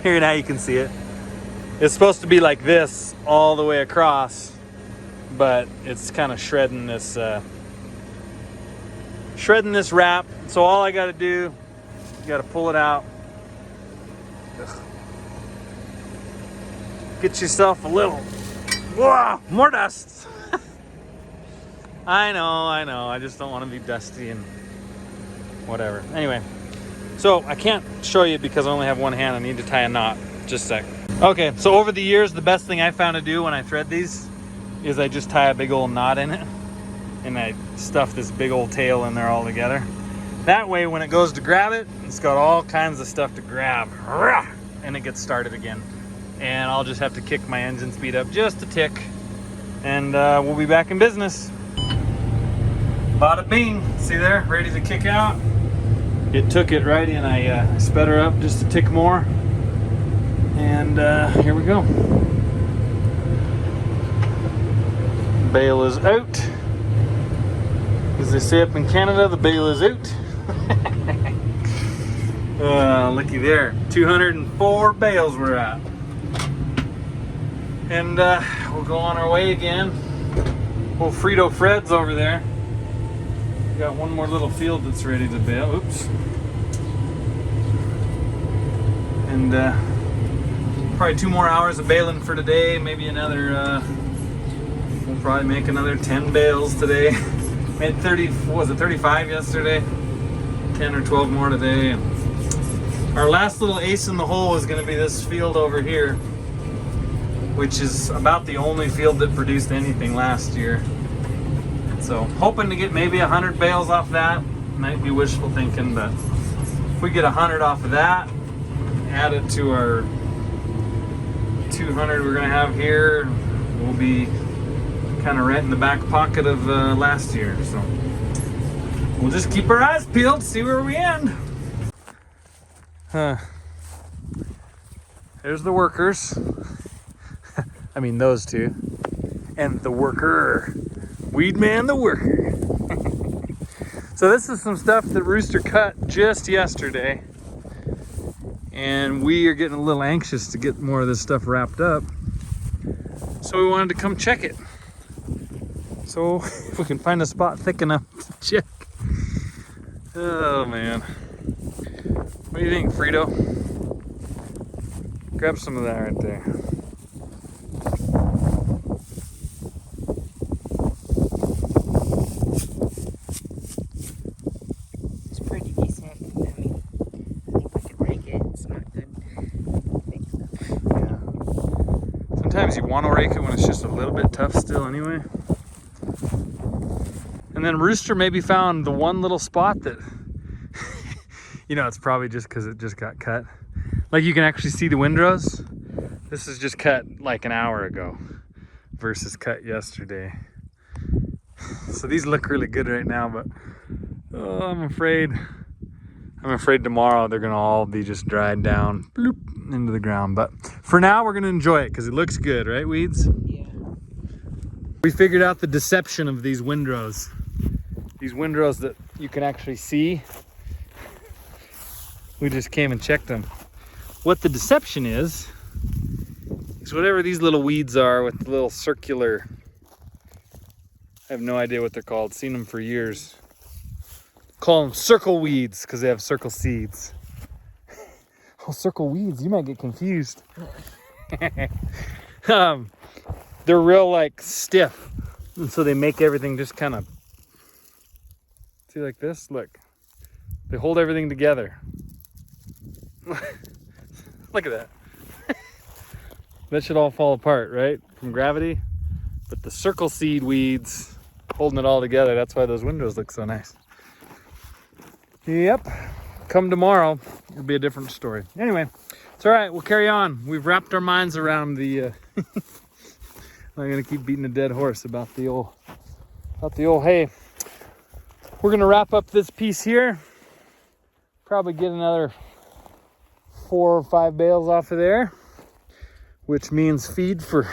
Here, now you can see it. It's supposed to be like this all the way across, but it's kind of shredding this wrap. So all I got to do, you got to pull it out. Ugh. Get yourself a little. Whoa, more dust. I know. I just don't want to be dusty and whatever. Anyway, so I can't show you because I only have one hand. I need to tie a knot. Just a sec. Okay, so over the years, the best thing I found to do when I thread these is I just tie a big old knot in it, and I stuff this big old tail in there all together. That way, when it goes to grab it, it's got all kinds of stuff to grab, and it gets started again. And I'll just have to kick my engine speed up just a tick, and we'll be back in business. Bada bing, see there, ready to kick out. It took it right in. I sped her up just a tick more, and here we go. Bale is out. As they say up in Canada, the bale is out. Looky there, 204 bales we're at. And we'll go on our way again. Old Frito Fred's over there. Got one more little field that's ready to bale. Oops. And probably 2 more hours of baling for today. Maybe another, we'll probably make another 10 bales today. Made 30, what was it, 35 yesterday? 10 or 12 more today. And our last little ace in the hole is going to be this field over here, which is about the only field that produced anything last year. It's So hoping to get maybe 100 bales off that. Might be wishful thinking, but if we get 100 off of that, add it to our 200 we're gonna have here, we'll be kind of right in the back pocket of last year. So we'll just keep our eyes peeled, see where we end. There's the workers. I mean those two. And the worker. Weed man the worker. So this is some stuff that Rooster cut just yesterday. And we are getting a little anxious to get more of this stuff wrapped up. So we wanted to come check it. So if we can find a spot thick enough to check. Oh man. What do you think, Frito? Grab some of that right there. It's pretty decent. I mean, I think we could rake it. It's not good. Big stuff. Yeah. Sometimes you want to rake it when it's just a little bit tough still anyway. And then Rooster maybe found the one little spot that, you know, it's probably just because it just got cut. Like you can actually see the windrows. This is just cut like an hour ago versus cut yesterday. So these look really good right now, but oh, I'm afraid tomorrow they're gonna all be just dried down bloop, into the ground. But for now, we're gonna enjoy it because it looks good, right, Weeds? Yeah. We figured out the deception of these windrows. These windrows that you can actually see. We just came and checked them. What the deception is whatever these little weeds are with the little circular, I have no idea what they're called. Seen them for years. Call them circle weeds because they have circle seeds. Oh, circle weeds, you might get confused. They're real like stiff. And so they make everything just kind of, see like this? Look, they hold everything together. Look at that. That should all fall apart, right? From gravity. But the circle seed weeds holding it all together. That's why those windows look so nice. Yep. Come tomorrow, it'll be a different story. Anyway, it's all right. We'll carry on. We've wrapped our minds around the... I'm gonna keep beating a dead horse about the old hay. We're gonna wrap up this piece here. Probably get another 4 or 5 bales off of there, which means feed for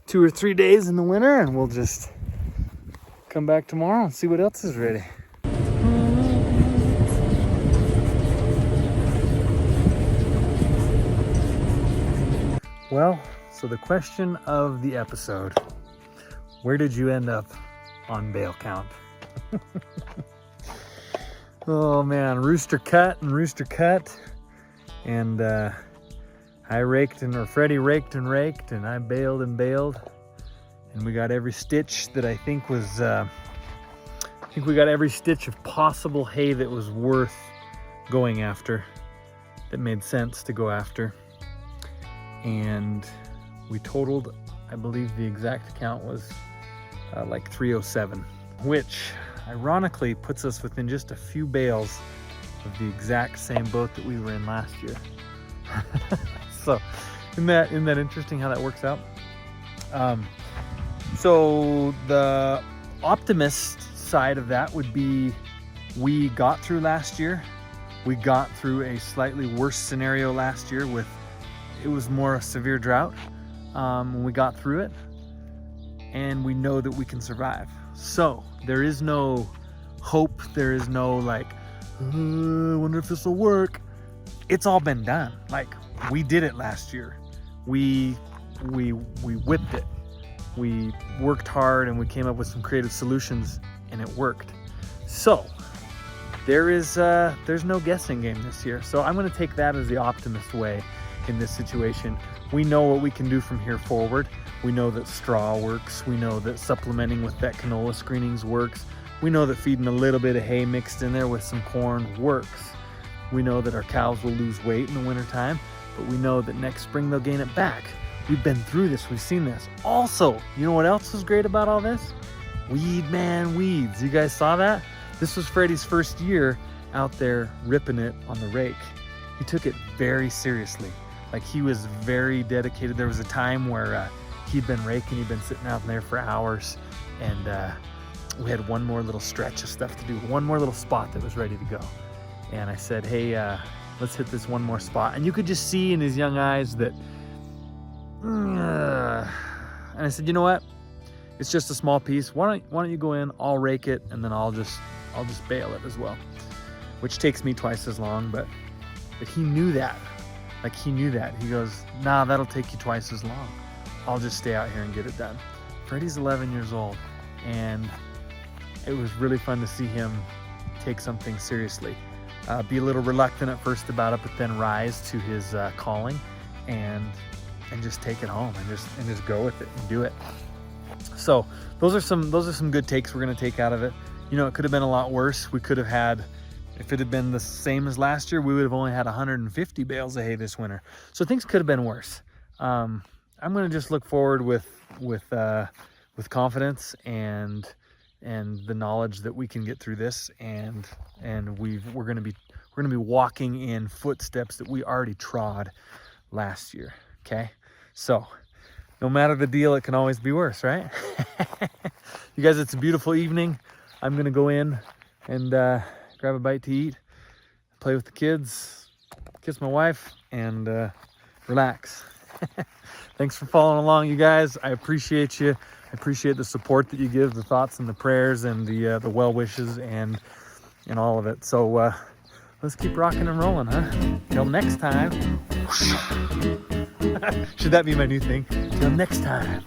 2 or 3 days in the winter, and we'll just come back tomorrow and see what else is ready. Well, so the question of the episode, where did you end up on bale count? Oh man, Rooster cut, and I raked Freddie raked, and I baled, and we got every stitch that I think was, I think we got every stitch of possible hay that was worth going after, that made sense to go after. And we totaled, I believe the exact count was like 307, which ironically puts us within just a few bales of the exact same boat that we were in last year. So isn't that interesting how that works out? So the optimist side of that would be we got through last year. We got through a slightly worse scenario last year with, it was more a severe drought when we got through it, and we know that we can survive. So there is no hope, there is no like, I wonder if this will work. It's all been done. Like, we did it last year. We whipped it. We worked hard and we came up with some creative solutions, and it worked. So there's no guessing game this year. So I'm going to take that as the optimist way in this situation. We know what we can do from here forward. We know that straw works. We know that supplementing with that canola screenings works. We know that feeding a little bit of hay mixed in there with some corn works. We know that our cows will lose weight in the wintertime, but we know that next spring they'll gain it back. We've been through this, we've seen this. Also, you know what else is great about all this? Weed man weeds. You guys saw that? This was Freddie's first year out there ripping it on the rake. He took it very seriously. Like, he was very dedicated. There was a time where he'd been raking, he'd been sitting out there for hours, and we had one more little stretch of stuff to do, one more little spot that was ready to go. And I said, hey, let's hit this one more spot. And you could just see in his young eyes that, and I said, you know what? It's just a small piece. Why don't you go in, I'll rake it, and then I'll just bale it as well. Which takes me twice as long, but he knew that. Like, he knew that. He goes, nah, that'll take you twice as long. I'll just stay out here and get it done. Freddie's 11 years old, and it was really fun to see him take something seriously. Be a little reluctant at first about it, but then rise to his calling and just take it home and just go with it and do it. So those are some good takes we're gonna take out of it. You know, it could have been a lot worse. We could have had, if it had been the same as last year, we would have only had 150 bales of hay this winter. So things could have been worse. I'm gonna just look forward with confidence and the knowledge that we can get through this, and we're gonna be walking in footsteps that we already trod last year. Okay, so no matter the deal, it can always be worse, right? You guys, it's a beautiful evening. I'm gonna go in and grab a bite to eat, play with the kids, kiss my wife, and relax. Thanks for following along, you guys. I appreciate you. I appreciate the support that you give, the thoughts and the prayers and the well wishes and all of it. So let's keep rocking and rolling, huh? Till next time. Should that be my new thing? Till next time.